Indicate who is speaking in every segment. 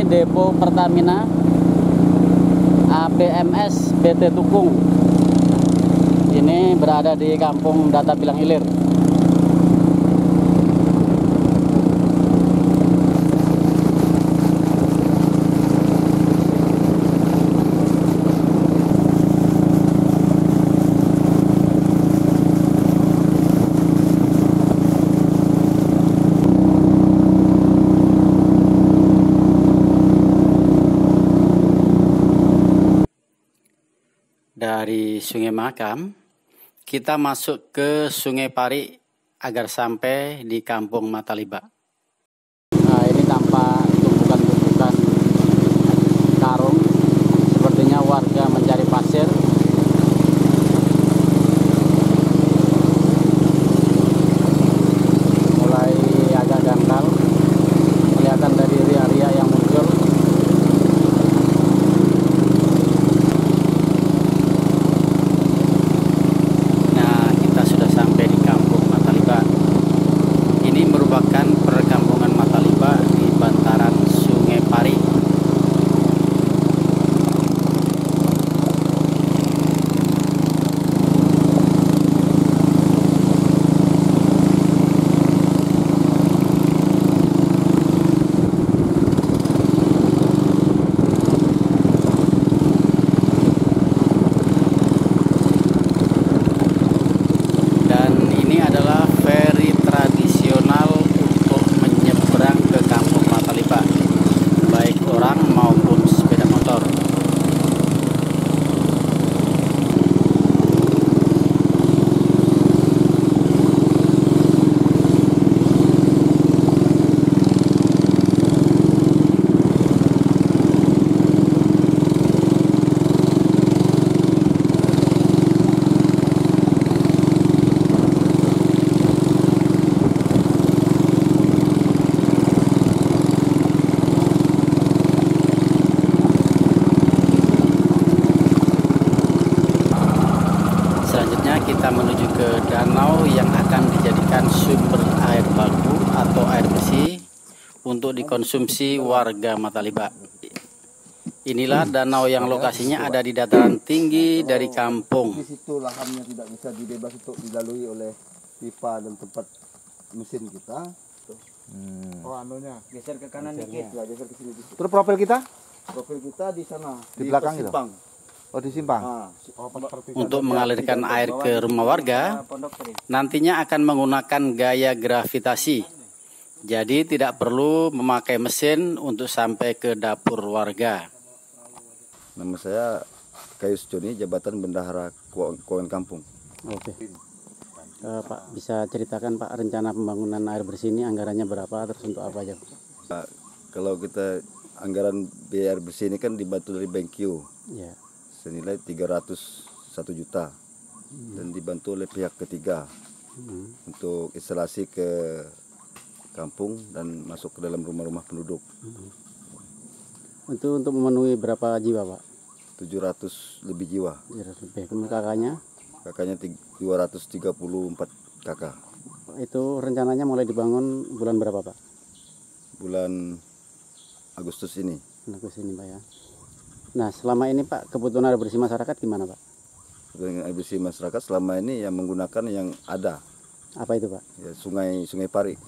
Speaker 1: depo Pertamina APMS PT Tukung. Ini berada di Kampung Data Bilang Ilir. Dari Sungai Mahakam, kita masuk ke Sungai Pari agar sampai di Kampung Mataliba. Nah, ini tampak tumpukan-tumpukan karung, sepertinya warga mencari pasir. Mulai agak dangkal, kelihatan dari ria-ria yang muncul. Kita menuju ke danau yang akan dijadikan sumber air baku atau air bersih untuk dikonsumsi warga Mataliba. Inilah danau yang lokasinya ada di dataran tinggi dari kampung.
Speaker 2: Di situ lahannya tidak bisa dibebas untuk dilalui oleh pipa dan tempat mesin kita. Oh, anunya
Speaker 3: geser ke kanan dikit.
Speaker 2: ya, geser ke sini.
Speaker 4: Terus profil kita
Speaker 2: Profil kita di sana,
Speaker 4: di belakang itu.
Speaker 2: Simpang.
Speaker 4: Oh, di simpang.
Speaker 1: Untuk mengalirkan air ke rumah warga, nantinya akan menggunakan gaya gravitasi. Jadi tidak perlu memakai mesin untuk sampai ke dapur warga.
Speaker 2: Nama saya Kayus Joni, Jabatan Bendahara Keuangan Kampung.
Speaker 1: Oke. Pak, bisa ceritakan Pak rencana pembangunan air bersih ini anggarannya berapa, terus untuk apa aja?
Speaker 2: Kalau kita anggaran biaya air bersih ini kan dibantu dari BenQ.
Speaker 1: Ya.
Speaker 2: Senilai 301 juta dan dibantu oleh pihak ketiga untuk instalasi ke kampung dan masuk ke dalam rumah-rumah penduduk.
Speaker 1: Untuk memenuhi berapa jiwa Pak?
Speaker 2: 700 lebih jiwa.
Speaker 1: 700 lebih. Kemudian kakaknya?
Speaker 2: Kakaknya 234 kakak.
Speaker 1: Itu rencananya mulai dibangun bulan berapa Pak?
Speaker 2: Bulan Agustus ini.
Speaker 1: Agustus ini Pak ya. Nah, selama ini Pak, kebutuhan air bersih masyarakat gimana Pak?
Speaker 2: Kebutuhan air bersih masyarakat selama ini yang menggunakan yang ada.
Speaker 1: Apa itu Pak?
Speaker 2: Ya, Sungai Pari.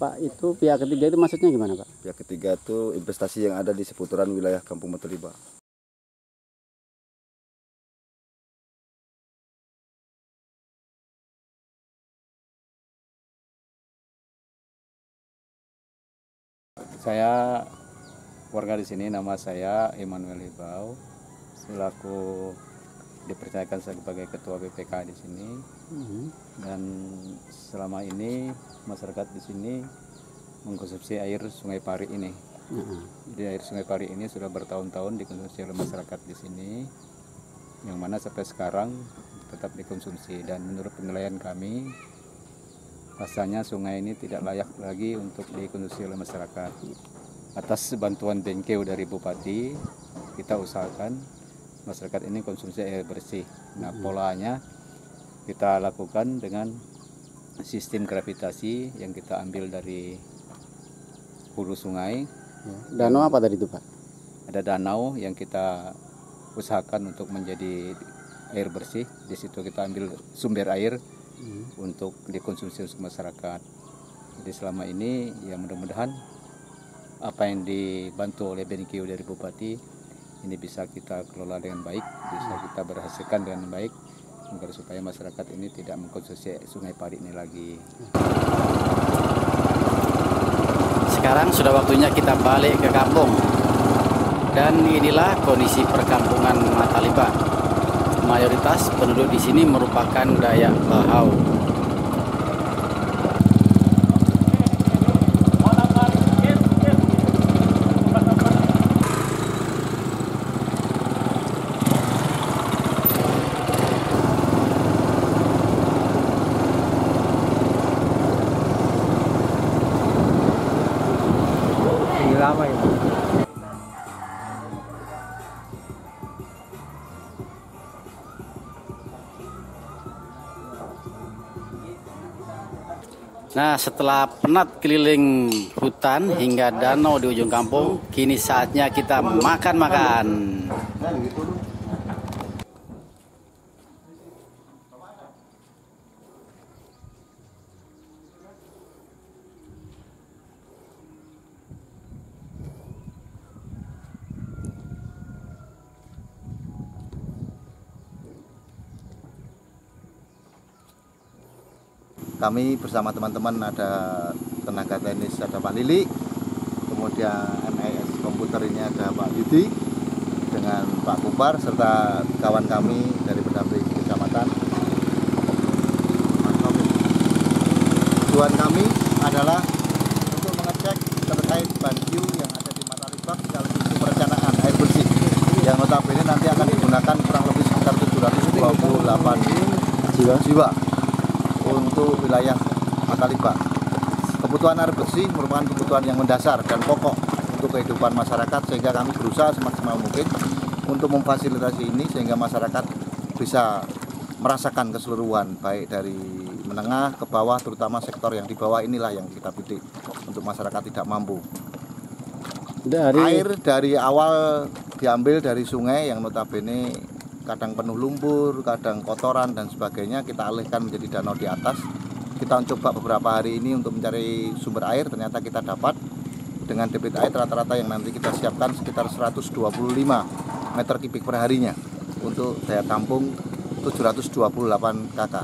Speaker 1: Pak, itu pihak ketiga itu maksudnya gimana Pak?
Speaker 2: Pihak ketiga itu investasi yang ada di seputaran wilayah Kampung Mataliba.
Speaker 5: Saya warga di sini, nama saya Emmanuel Hibau, selaku dipercayakan sebagai ketua BPK di sini. Dan selama ini masyarakat di sini mengkonsumsi air Sungai Pari ini. Jadi air Sungai Pari ini sudah bertahun-tahun dikonsumsi oleh masyarakat di sini, yang mana sampai sekarang tetap dikonsumsi. Dan menurut penilaian kami, rasanya sungai ini tidak layak lagi untuk dikonsumsi oleh masyarakat. Atas bantuan BenQ dari Bupati, kita usahakan masyarakat ini konsumsi air bersih. Nah, polanya kita lakukan dengan sistem gravitasi yang kita ambil dari hulu sungai
Speaker 1: Danau apa tadi itu Pak?
Speaker 5: Ada danau yang kita usahakan untuk menjadi air bersih. Di situ kita ambil sumber air untuk dikonsumsi untuk masyarakat. Jadi selama ini ya mudah-mudahan apa yang dibantu oleh BNQ dari Bupati ini bisa kita kelola dengan baik, bisa kita berhasilkan dengan baik agar supaya masyarakat ini tidak mengkonsumsi Sungai Pari ini lagi.
Speaker 1: Sekarang sudah waktunya kita balik ke kampung. Dan inilah kondisi perkampungan Mataliba. Mayoritas penduduk di sini merupakan Dayak Bahau.
Speaker 4: Ini lama ya.
Speaker 1: Nah, setelah penat keliling hutan hingga danau di ujung kampung, kini saatnya kita makan-makan.
Speaker 2: Kami bersama teman-teman ada tenaga teknis, ada Pak Lili, kemudian MIS komputer ini ada Pak Yudi dengan Pak Kupar serta kawan kami dari pendamping kecamatan. Tujuan kami adalah untuk mengecek terkait banyu yang ada di Mataliba sekaligus perencanaan air bersih yang notabene nanti akan digunakan kurang lebih sekitar 728 jiwa untuk wilayah Mataliba. Kebutuhan air bersih merupakan kebutuhan yang mendasar dan pokok untuk kehidupan masyarakat, sehingga kami berusaha semaksimal mungkin untuk memfasilitasi ini sehingga masyarakat bisa merasakan keseluruhan, baik dari menengah ke bawah, terutama sektor yang di bawah inilah yang kita bidik untuk masyarakat tidak mampu. Air dari awal diambil dari sungai yang notabene kadang penuh lumpur, kadang kotoran dan sebagainya, kita alihkan menjadi danau di atas. Kita coba beberapa hari ini untuk mencari sumber air, ternyata kita dapat dengan debit air rata-rata yang nanti kita siapkan sekitar 125 meter kubik per harinya untuk daya tampung 728 KK.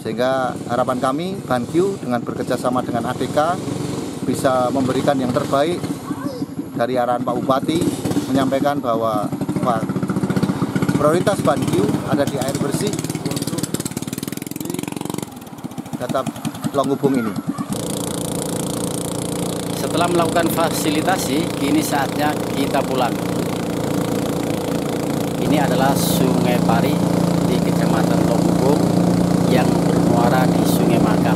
Speaker 2: Sehingga harapan kami BNQ dengan bekerjasama dengan ADK bisa memberikan yang terbaik. Dari arahan Pak Bupati menyampaikan bahwa prioritas BNQ ada di air bersih untuk di data Longhubung ini.
Speaker 1: Setelah melakukan fasilitasi, kini saatnya kita pulang. Ini adalah Sungai Pari di Kecamatan Longhubung yang bermuara di Sungai Maka.